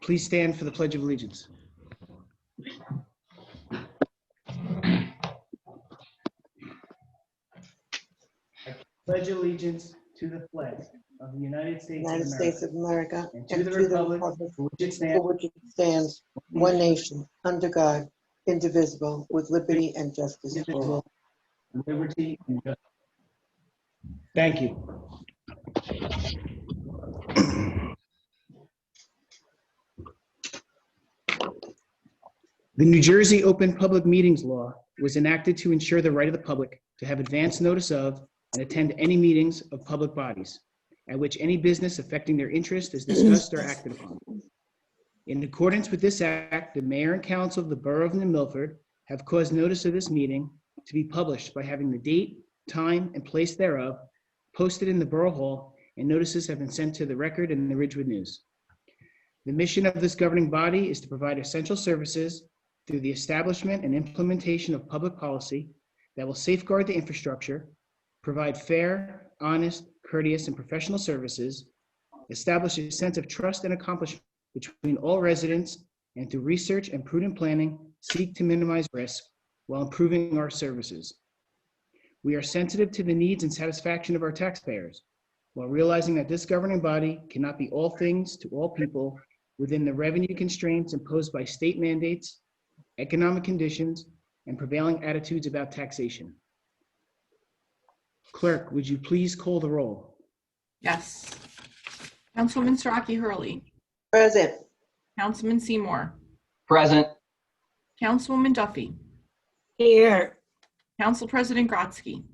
Please stand for the Pledge of Allegiance. I pledge allegiance to the flag of the United States of America, and to the republic for which it stands, one nation, under God, indivisible, with liberty and justice for all. liberty and justice. Thank you. The New Jersey Open Public Meetings Law was enacted to ensure the right of the public to have advance notice of and attend any meetings of public bodies at which any business affecting their interest is discussed or acted upon. In accordance with this act, the mayor and council of the borough of New Milford have caused notice of this meeting to be published by having the date, time, and place thereof posted in the Borough Hall, and notices have been sent to the Record and the Ridgewood News. The mission of this governing body is to provide essential services through the establishment and implementation of public policy that will safeguard the infrastructure, provide fair, honest, courteous, and professional services, establish a sense of trust and accomplishment between all residents, and through research and prudent planning, seek to minimize risk while improving our services. We are sensitive to the needs and satisfaction of our taxpayers, while realizing that this governing body cannot be all things to all people within the revenue constraints imposed by state mandates, economic conditions, and prevailing attitudes about taxation. Clerk, would you please call the roll? Yes. Councilwoman Siraki Hurley. Present. Councilman Seymour. Present. Councilwoman Duffy. Here. Council President Grotzky.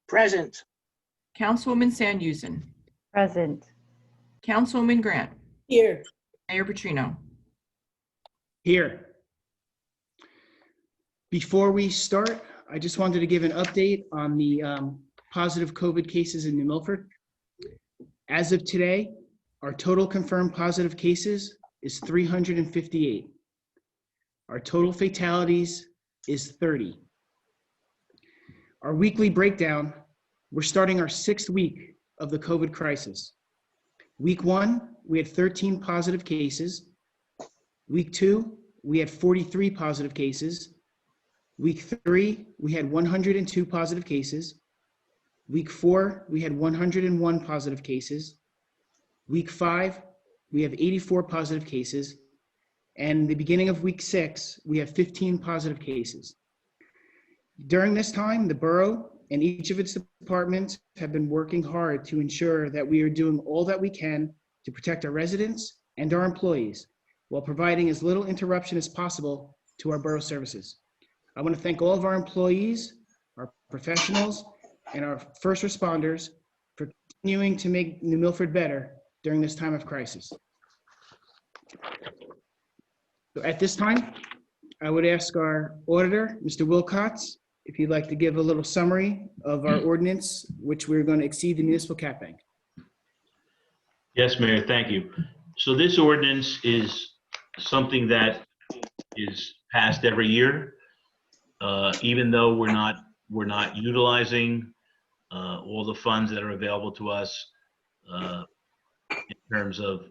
Present. Councilwoman Sandhusen. Present. Councilwoman Grant. Here. Mayor Petrino. Here. Before we start, I just wanted to give an update on the positive COVID cases in New Milford. As of today, our total confirmed positive cases is 358. Our total fatalities is 30. Our weekly breakdown, we're starting our 6th week of the COVID crisis. Week 1, we had 13 positive cases. Week 2, we had 43 positive cases. Week 3, we had 102 positive cases. Week 4, we had 101 positive cases. Week 5, we have 84 positive cases. And the beginning of week 6, we have 15 positive cases. During this time, the borough and each of its departments have been working hard to ensure that we are doing all that we can to protect our residents and our employees while providing as little interruption as possible to our borough services. I want to thank all of our employees, our professionals, and our first responders for continuing to make New Milford better during this time of crisis. So at this time, I would ask our auditor, Mr. Wilcox, if you'd like to give a little summary of our ordinance, which we're going to exceed the municipal cap bank. Yes, Mayor, thank you. So this ordinance is something that is passed every year. Even though we're not utilizing all the funds that are available to us in terms of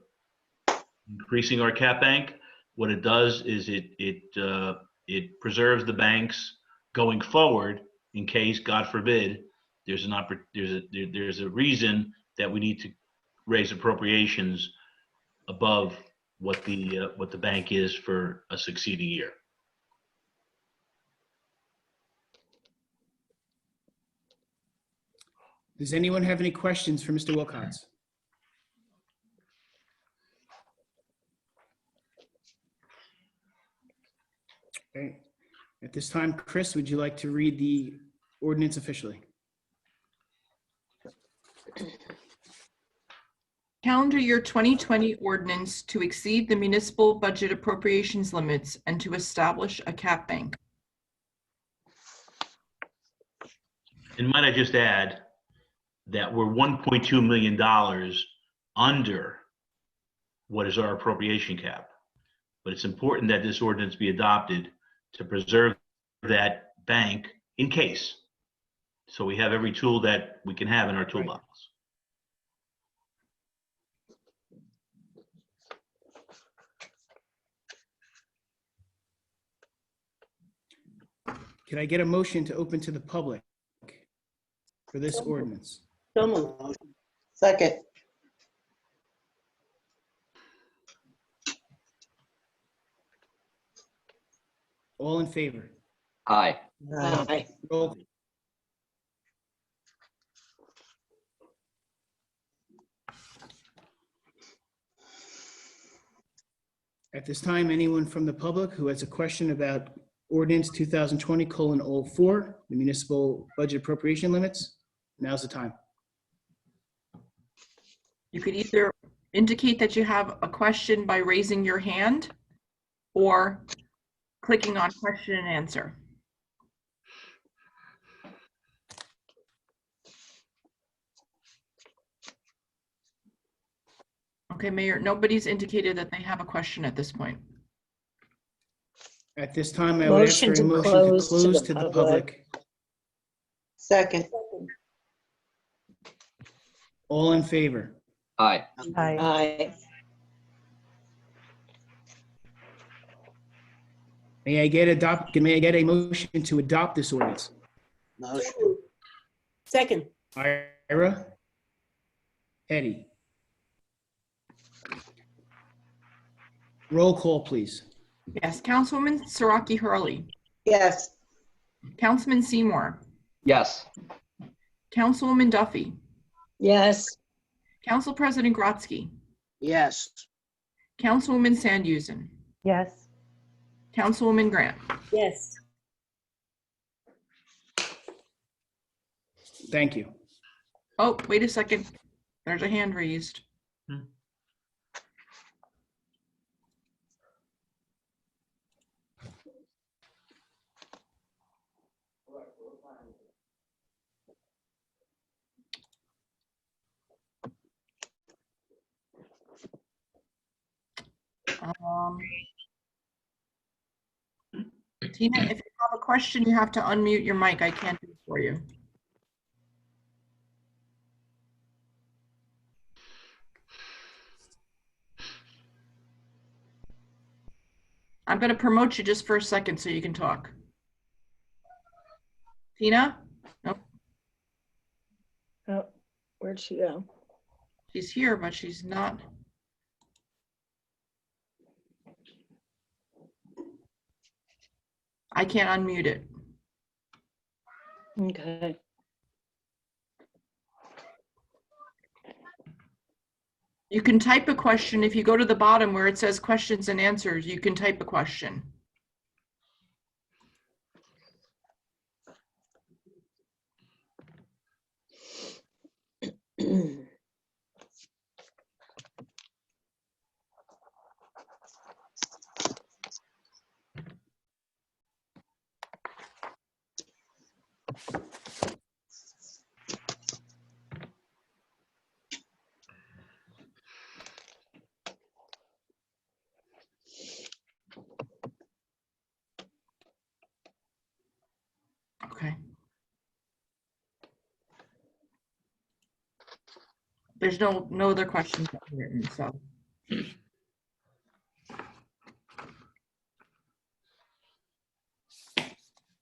increasing our cap bank, what it does is it preserves the banks going forward in case, God forbid, there's a reason that we need to raise appropriations above what the bank is for a succeeding year. Does anyone have any questions for Mr. Wilcox? Okay. At this time, Chris, would you like to read the ordinance officially? Calendar year 2020 ordinance to exceed the municipal budget appropriations limits and to establish a cap bank. And might I just add that we're $1.2 million under what is our appropriation cap. But it's important that this ordinance be adopted to preserve that bank in case. So we have every tool that we can have in our toolbox. Can I get a motion to open to the public for this ordinance? So moved. Second. All in favor? Aye. Aye. Roll. At this time, anyone from the public who has a question about ordinance 2020:04, the municipal budget appropriation limits, now's the time. You could either indicate that you have a question by raising your hand or clicking on question and answer. Okay, Mayor, nobody's indicated that they have a question at this point. At this time, I would ask for a motion to close to the public. Second. All in favor? Aye. Aye. May I get a motion to adopt this ordinance? Motion. Second. Ira? Eddie? Roll call, please. Yes, Councilwoman Siraki Hurley, Yes. Councilman Seymour, Yes. Councilwoman Duffy, Yes. Council President Grotzky, Yes. Councilwoman Sandhusen, Yes. Councilwoman Grant. Yes. Thank you. Oh, wait a second. There's a hand raised. Tina, if you have a question, you have to unmute your mic. I can't do it for you. I'm going to promote you just for a second so you can talk. Tina? Nope, Oh, where'd she go? she's here, but she's not. I can't unmute it. Okay. You can type a question. If you go to the bottom where it says questions and answers, you can type a question. Okay. There's no other questions written, so.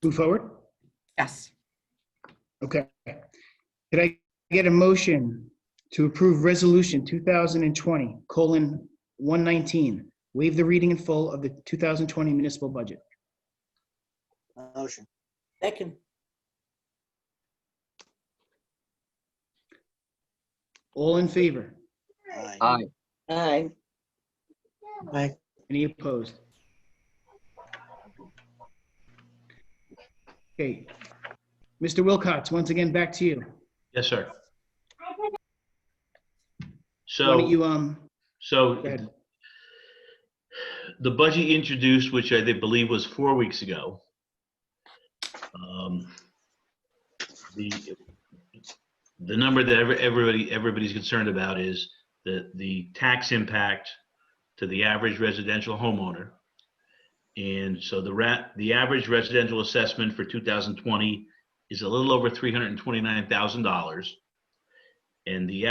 Move forward? Yes. Okay. Could I get a motion to approve Resolution 2020:119, waive the reading in full of the 2020 municipal budget? Motion. Second. All in favor? Aye. Aye. Aye. Any opposed? Okay. Mr. Wilcox, once again, back to you. Yes, sir. Why So, don't you, so go ahead. the budget introduced, which I believe was 4 weeks ago, the number that everybody's concerned about is the tax impact to the average residential homeowner. And so the average residential assessment for 2020 is a little over $329,000. And the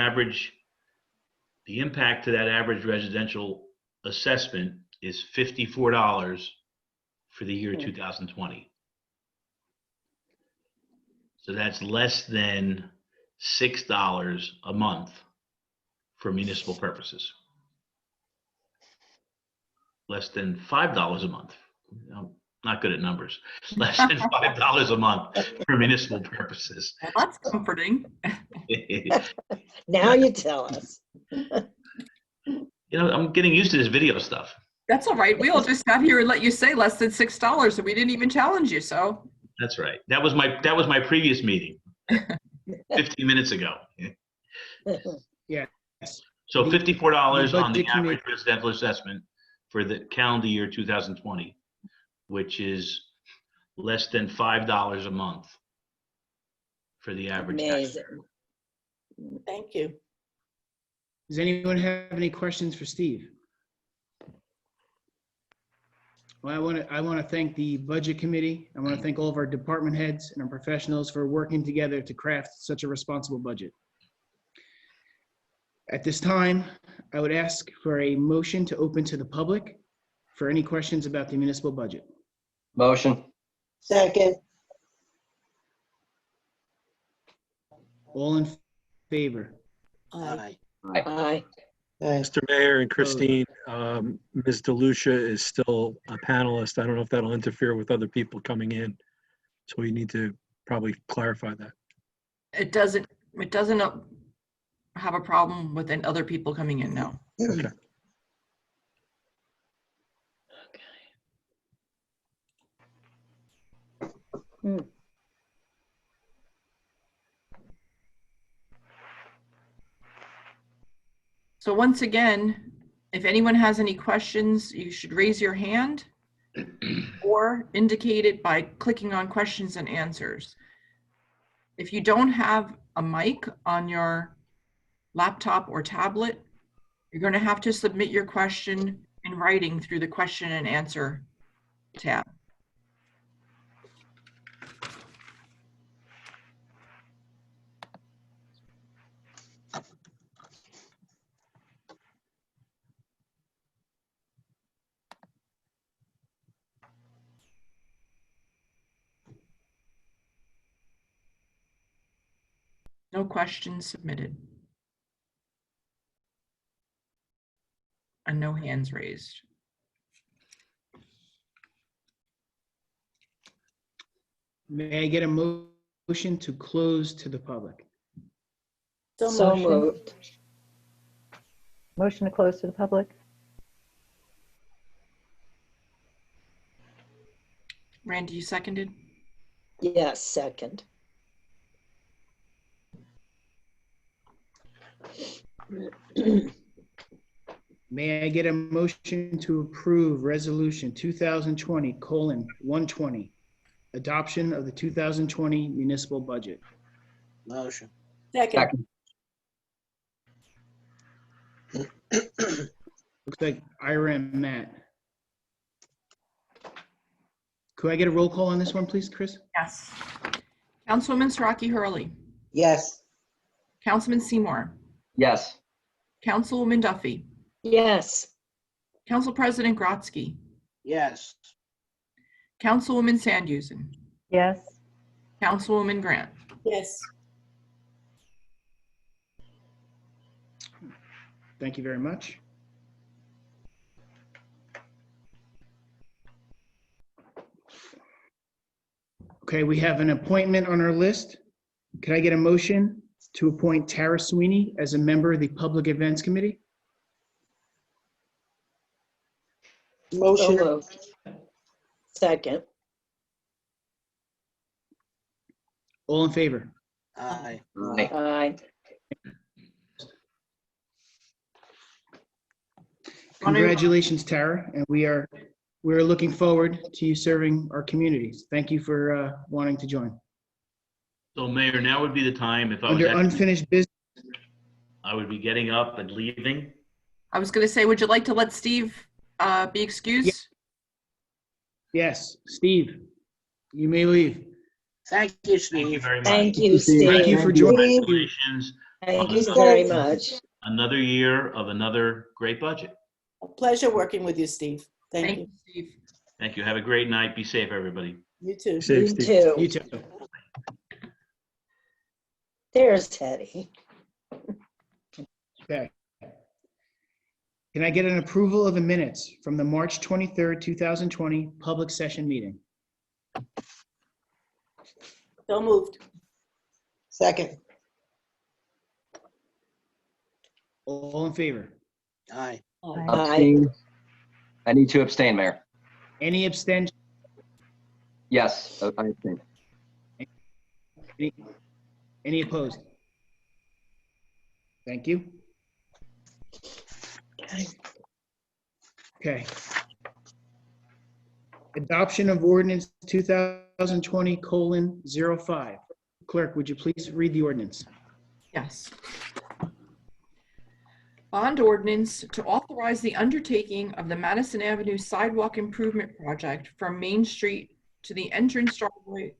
impact to that average residential assessment is $54 for the year 2020. So that's less than $6 a month for municipal purposes. Less than $5 a month. I'm not good at numbers. Less than $5 a month for municipal purposes. Well, that's comforting. Now you tell us. I'm getting used to this video stuff. That's all right. We all just sat here and let you say less than $6, and we didn't even challenge you, so. That's right. That was my previous meeting 15 minutes ago. Yes. So The- $54 the on the budget committee- average residential assessment for the calendar year 2020, which is less than $5 a month for the average taxpayer. Amazing. Thank you. Does anyone have any questions for Steve? Well, I want to thank the budget committee. I want to thank all of our department heads and our professionals for working together to craft such a responsible budget. At this time, I would ask for a motion to open to the public for any questions about the municipal budget. Motion. Second. All in favor? Aye. Aye. Aye. Aye. Mr. Mayor and Christine, Ms. DeLucia is still a panelist. I don't know if that'll interfere with other people coming in. So we need to probably clarify that. It doesn't have a problem with other people coming in, no. Okay. So once again, if anyone has any questions, you should raise your hand or indicate it by clicking on questions and answers. If you don't have a mic on your laptop or tablet, you're going to have to submit your question in writing through the question and answer tab. No questions submitted. And no hands raised. May I get a motion to close to the public? So moved. Motion to close to the public? Randy, you seconded? Yes, second. May I get a motion to approve Resolution 2020:120, adoption of the 2020 municipal budget? Motion. Second. Looks like Ira and Matt. Could I get a roll call on this one, please, Chris? Yes. Councilwoman Siraki Hurley. Yes. Councilman Seymour. Yes. Councilwoman Duffy. Yes. Council President Grotzky. Yes. Councilwoman Sandhusen. Yes. Councilwoman Grant. Yes. Thank you very much. Okay, we have an appointment on our list. Could I get a motion to appoint Tara Sweeney as a member of the Public Events Committee? So Motion. moved. Second. All in favor? Aye. Aye. Aye. Congratulations, Tara, and we're looking forward to you serving our communities. Thank you for wanting to join. So Mayor, now would be the time if I was Under at, unfinished business, I would be getting up and leaving. I was going to say, would you like to let Steve be excused? yes, Steve, you may leave. Thank you, Thank you Steve. very much. Thank you, Steve. Thank you for joining. Congratulations. Thank you very much. Another year of another great budget. A pleasure working with you, Steve. Thank you. Steve. Thank you. Have a great night. Be safe, everybody. You too. Safe, You Steve. too. You too. There's Teddy. Okay. Can I get an approval of the minutes from the March 23rd, 2020 public session meeting? So moved. Second. All in favor? Aye. Aye. Abstain. I need to abstain, Mayor. Any abstention? Yes, I abstain. Any opposed? Thank you. Okay. Okay. Adoption of ordinance 2020:05. Clerk, would you please read the ordinance? Yes. Bond ordinance to authorize the undertaking of the Madison Avenue Sidewalk Improvement Project from Main Street to the entrance driveway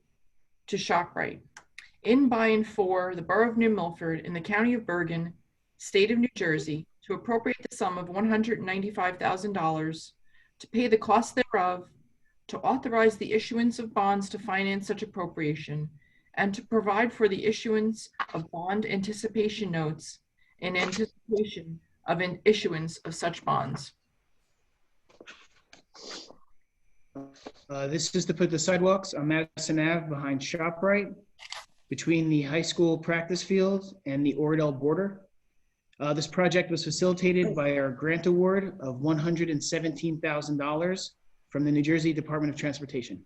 to ShopRite, in by and for the Borough of New Milford in the County of Bergen, State of New Jersey, to appropriate the sum of $195,000 to pay the cost thereof, to authorize the issuance of bonds to finance such appropriation, and to provide for the issuance of bond anticipation notes in anticipation of an issuance of such bonds. This is to put the sidewalks on Madison Ave behind ShopRite, between the high school practice field and the Oradell border. This project was facilitated by our grant award of $117,000 from the New Jersey Department of Transportation.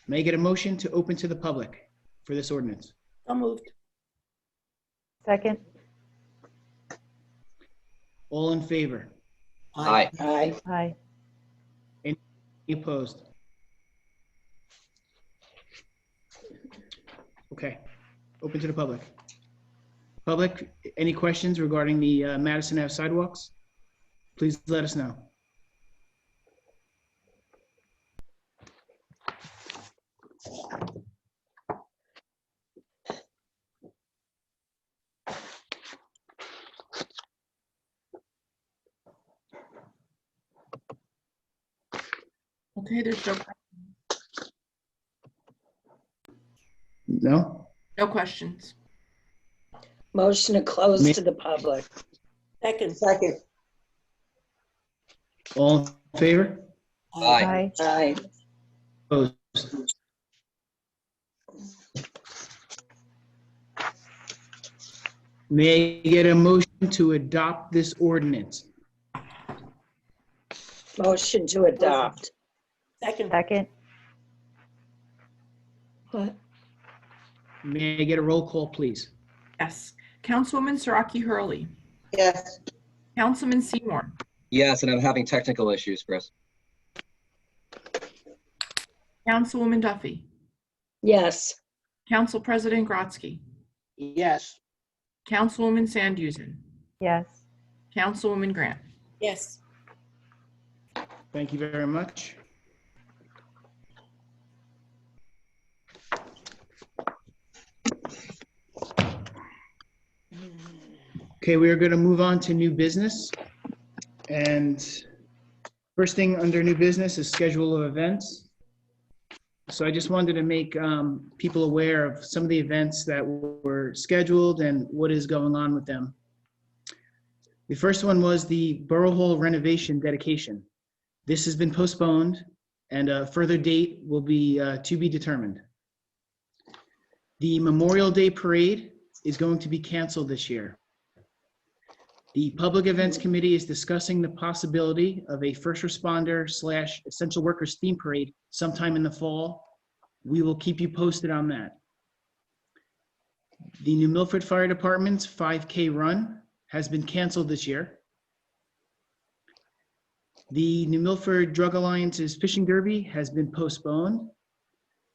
May I get a motion to open to the public for this ordinance? So moved. Second. All in favor? Aye. Aye. Aye. Any opposed? Okay, open to the public. Public, any questions regarding the Madison Ave sidewalks? Please let us know. Okay, there's No? no questions. Motion to close to the public. Second. Second. All in favor? Aye. Aye. Opposed? May I get a motion to adopt this ordinance? Motion to adopt. Second. Second. What? May I get a roll call, please? Yes. Councilwoman Siraki Hurley. Yes. Councilman Seymour. Yes, and I'm having technical issues, Chris. Councilwoman Duffy. Yes. Council President Grotzky. Yes. Councilwoman Sandhusen. Yes. Councilwoman Grant. Yes. Thank you very much. Okay, we are going to move on to new business. And first thing under new business is schedule of events. So I just wanted to make people aware of some of the events that were scheduled and what is going on with them. The first one was the Borough Hall renovation dedication. This has been postponed and a further date will be to be determined. The Memorial Day Parade is going to be canceled this year. The Public Events Committee is discussing the possibility of a first responder / essential workers theme parade sometime in the fall. We will keep you posted on that. The New Milford Fire Department's 5K run has been canceled this year. The New Milford Drug Alliance's fishing derby has been postponed.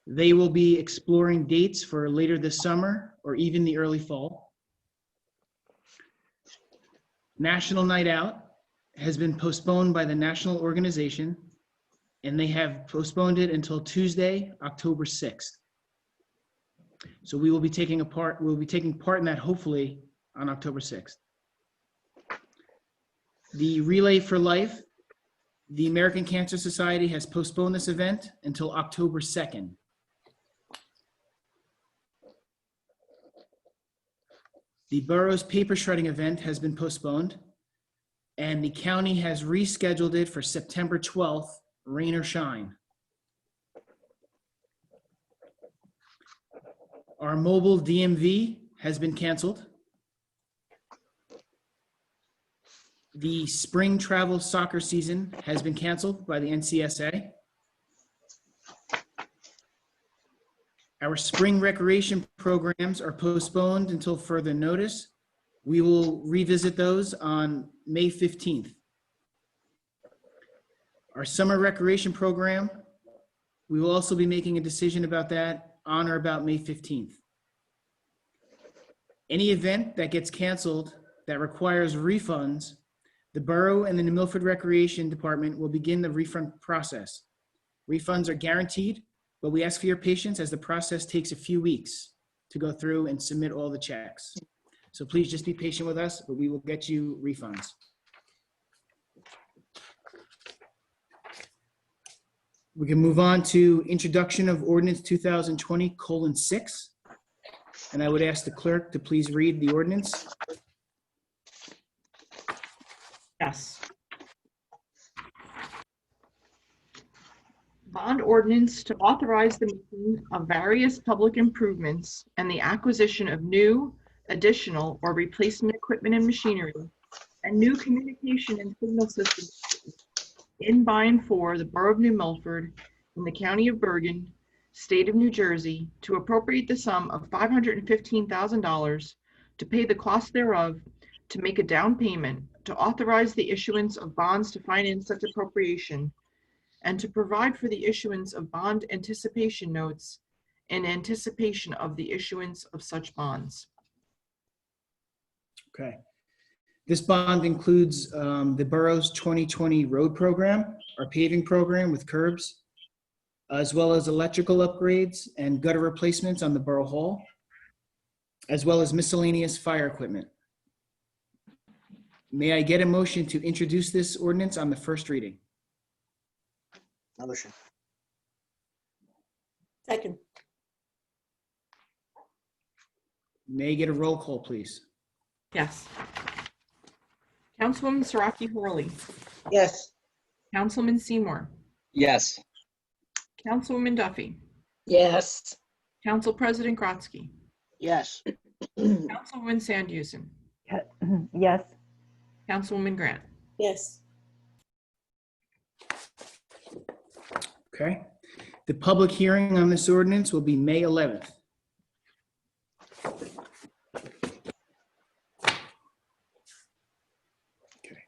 They will be exploring dates for later this summer or even the early fall. National Night Out has been postponed by the national organization, and they have postponed it until Tuesday, October 6th. So we'll be taking part in that hopefully on October 6th. The Relay for Life, the American Cancer Society has postponed this event until October 2nd. The borough's paper shredding event has been postponed, and the county has rescheduled it for September 12th, rain or shine. Our mobile DMV has been canceled. The spring travel soccer season has been canceled by the NCSA. Our spring recreation programs are postponed until further notice. We will revisit those on May 15th. Our summer recreation program, we will also be making a decision about that on or about May 15th. Any event that gets canceled that requires refunds, the borough and the New Milford Recreation Department will begin the refund process. Refunds are guaranteed, but we ask for your patience as the process takes a few weeks to go through and submit all the checks. So please just be patient with us, but we will get you refunds. We can move on to introduction of ordinance 2020:6. And I would ask the clerk to please read the ordinance. Yes. Bond ordinance to authorize the making of various public improvements and the acquisition of new, additional, or replacement equipment and machinery, and new communication and signal systems in by and for the Borough of New Milford in the County of Bergen, State of New Jersey, to appropriate the sum of $515,000 to pay the cost thereof, to make a down payment, to authorize the issuance of bonds to finance such appropriation, and to provide for the issuance of bond anticipation notes in anticipation of the issuance of such bonds. Okay. This bond includes the borough's 2020 road program, our paving program with curbs, as well as electrical upgrades and gutter replacements on the Borough Hall, as well as miscellaneous fire equipment. May I get a motion to introduce this ordinance on the first reading? Motion. Second. May I get a roll call, please? Yes. Councilwoman Siraki Hurley. Yes. Councilman Seymour. Yes. Councilwoman Duffy. Yes. Council President Grotzky. Yes. Councilwoman Sandhusen. Yes. Councilwoman Grant. Yes. Okay. The public hearing on this ordinance will be May 11th. Okay.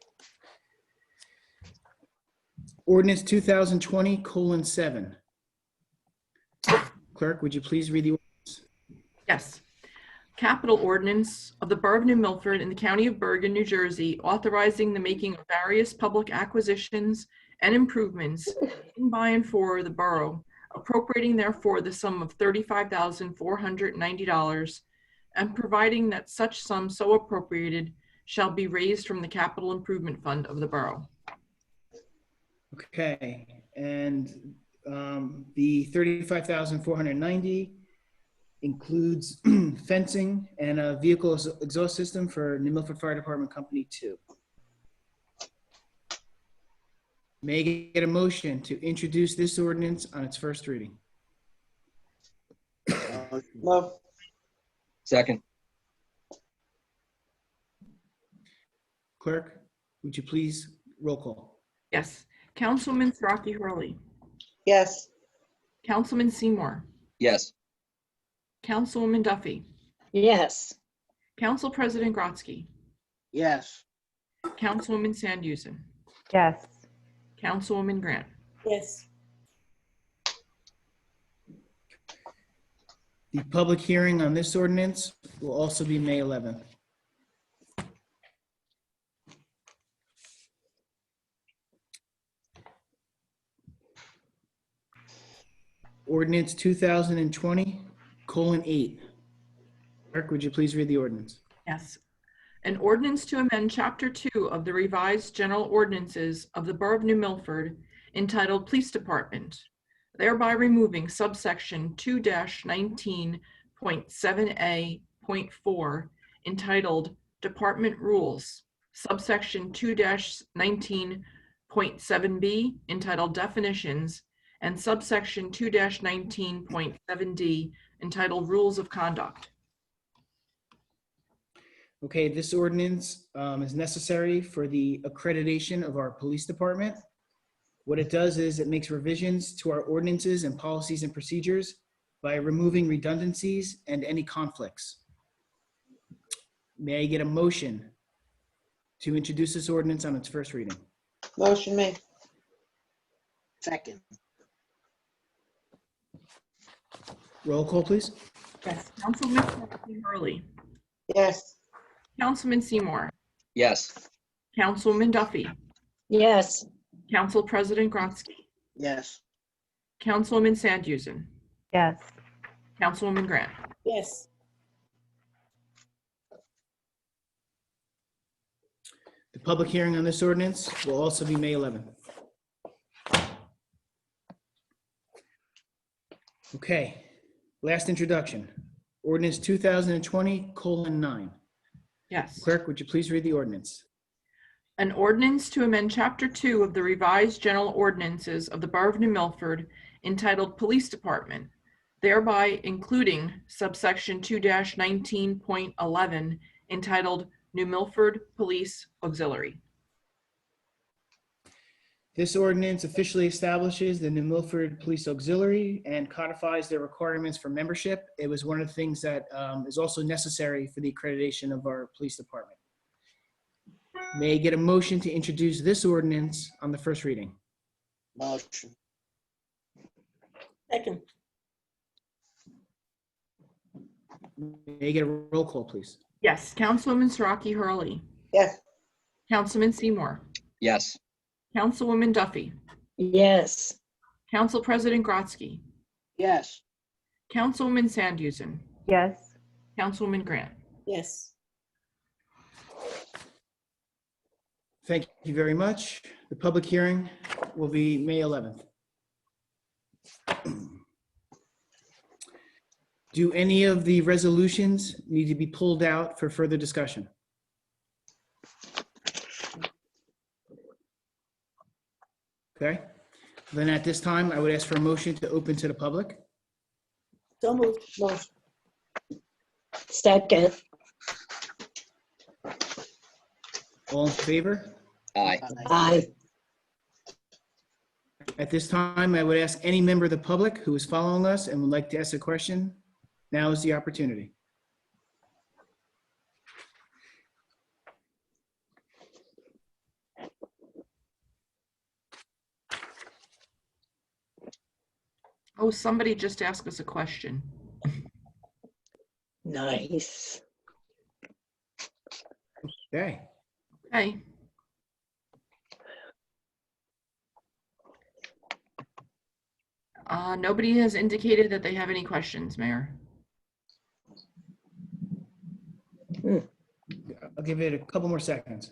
Ordinance 2020:7. Clerk, would you please read the ordinance? Yes. Capital ordinance of the Borough of New Milford in the County of Bergen, New Jersey, authorizing the making of various public acquisitions and improvements in by and for the borough, appropriating therefore the sum of $35,490, and providing that such sum so appropriated shall be raised from the capital improvement fund of the borough. Okay, and the 35,490 includes fencing and a vehicle exhaust system for New Milford Fire Department Company 2. May I get a motion to introduce this ordinance on its first reading? Move. Second. Clerk, would you please roll call? Yes. Councilwoman Siraki Hurley. Yes. Councilman Seymour. Yes. Councilwoman Duffy. Yes. Council President Grotzky. Yes. Councilwoman Sandhusen. Yes. Councilwoman Grant. Yes. The public hearing on this ordinance will also be May 11th. Ordinance 2020:8. Clerk, would you please read the ordinance? Yes. An ordinance to amend Chapter 2 of the revised general ordinances of the Borough of New Milford entitled Police Department, thereby removing subsection 2-19.7A.4 entitled Department Rules, subsection 2-19.7B, entitled Definitions, and subsection 2-19.7D, entitled Rules of Conduct. Okay, this ordinance is necessary for the accreditation of our police department. What it does is it makes revisions to our ordinances and policies and procedures by removing redundancies and any conflicts. May I get a motion to introduce this ordinance on its first reading? Motion made. Second. Roll call, please. Yes. Councilman Hurley. Yes. Councilman Seymour. Yes. Councilwoman Duffy. yes, Council President Grotzky. Yes. Councilwoman Sandhusen. yes, Councilwoman Grant. yes, The public hearing on this ordinance will also be May 11th. Okay, last introduction. Ordinance 2020:9. Yes. Clerk, would you please read the ordinance? An ordinance to amend Chapter 2 of the revised general ordinances of the Borough of New Milford entitled Police Department, thereby including subsection 2-19.11 entitled New Milford Police Auxiliary. This ordinance officially establishes the New Milford Police Auxiliary and codifies their requirements for membership. It was one of the things that is also necessary for the accreditation of our police department. May I get a motion to introduce this ordinance on the first reading? Motion. second, May I get a roll call, please? Yes. Councilwoman Siraki Hurley. Yes. Councilman Seymour. Yes. Councilwoman Duffy. yes, Council President Grotzky. Yes. Councilwoman Sandhusen. yes, Councilwoman Grant. yes, Thank you very much. The public hearing will be May 11th. Do any of the resolutions need to be pulled out for further discussion? Okay, then at this time, I would ask for a motion to open to the public. so moved, Motion. second, All in favor? Aye. aye, At this time, I would ask any member of the public who is following us and would like to ask a question, now is the opportunity. Oh, somebody just asked us a question. nice. Okay, Okay. Nobody has indicated that they have any questions, Mayor. I'll give it a couple more seconds.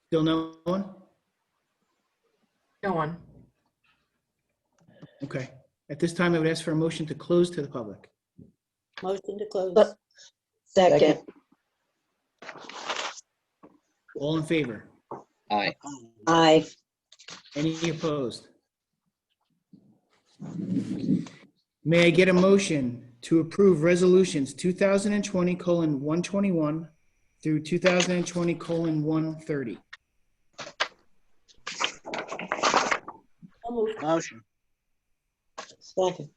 Still no one? No one. Okay. At this time, I would ask for a motion to close to the public. motion to close, Second, All in favor? Aye. aye, Any opposed? May I get a motion to approve resolutions 2020:121 through 2020:130? so moved, Motion. Second.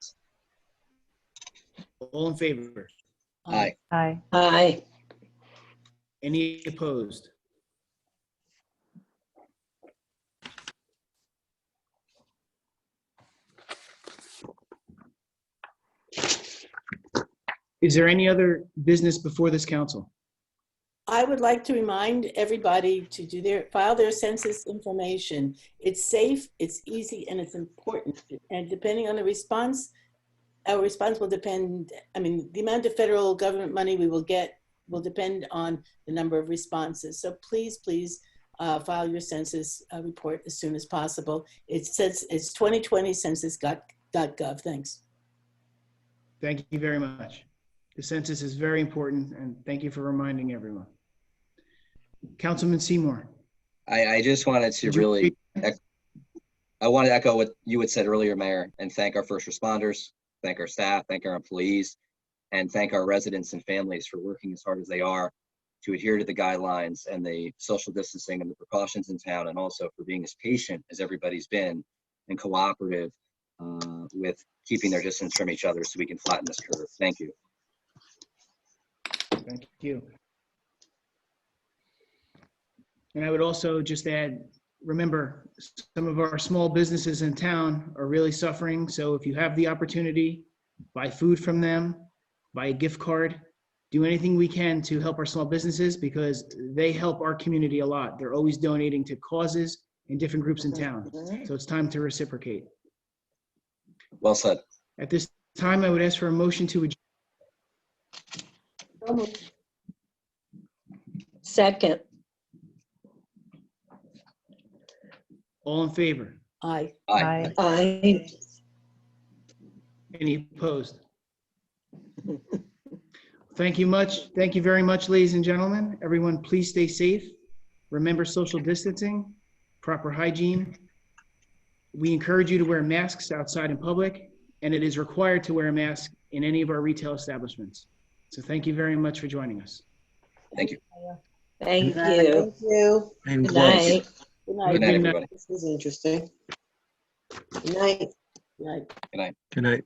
All in favor? Aye. aye, aye, Any opposed? Is there any other business before this council? I would like to remind everybody to file their census information. It's safe, it's easy, and it's important. And depending on the response, our response will depend, the amount of federal government money we will get will depend on the number of responses. So please, please file your census report as soon as possible. It says it's 2020 census.gov. Thanks. Thank you very much. The census is very important, and thank you for reminding everyone. Councilman Seymour. I just wanted to Did you- really, I want to echo what you had said earlier, Mayor, and thank our first responders, thank our staff, thank our employees, and thank our residents and families for working as hard as they are to adhere to the guidelines and the social distancing and the precautions in town, and also for being as patient as everybody's been and cooperative with keeping their distance from each other so we can flatten this curve. Thank you. Thank you. And I would also just add, remember, some of our small businesses in town are really suffering. So if you have the opportunity, buy food from them, buy a gift card, do anything we can to help our small businesses because they help our community a lot. They're always donating to causes in different groups in town. So it's time to reciprocate. Well said. At this time, I would ask for a motion to adjourn. Second. All in favor? Aye. Aye. Aye. Any opposed? Thank you much. Thank you very much, ladies and gentlemen. Everyone, please stay safe. Remember social distancing, proper hygiene. We encourage you to wear masks outside in public, and it is required to wear a mask in any of our retail establishments. So thank you very much for joining us. Thank you. Thank you. Thank you. And Good gloves. night. Good Good night. night, everybody. This was interesting. Good night. Right. Good night. Good night.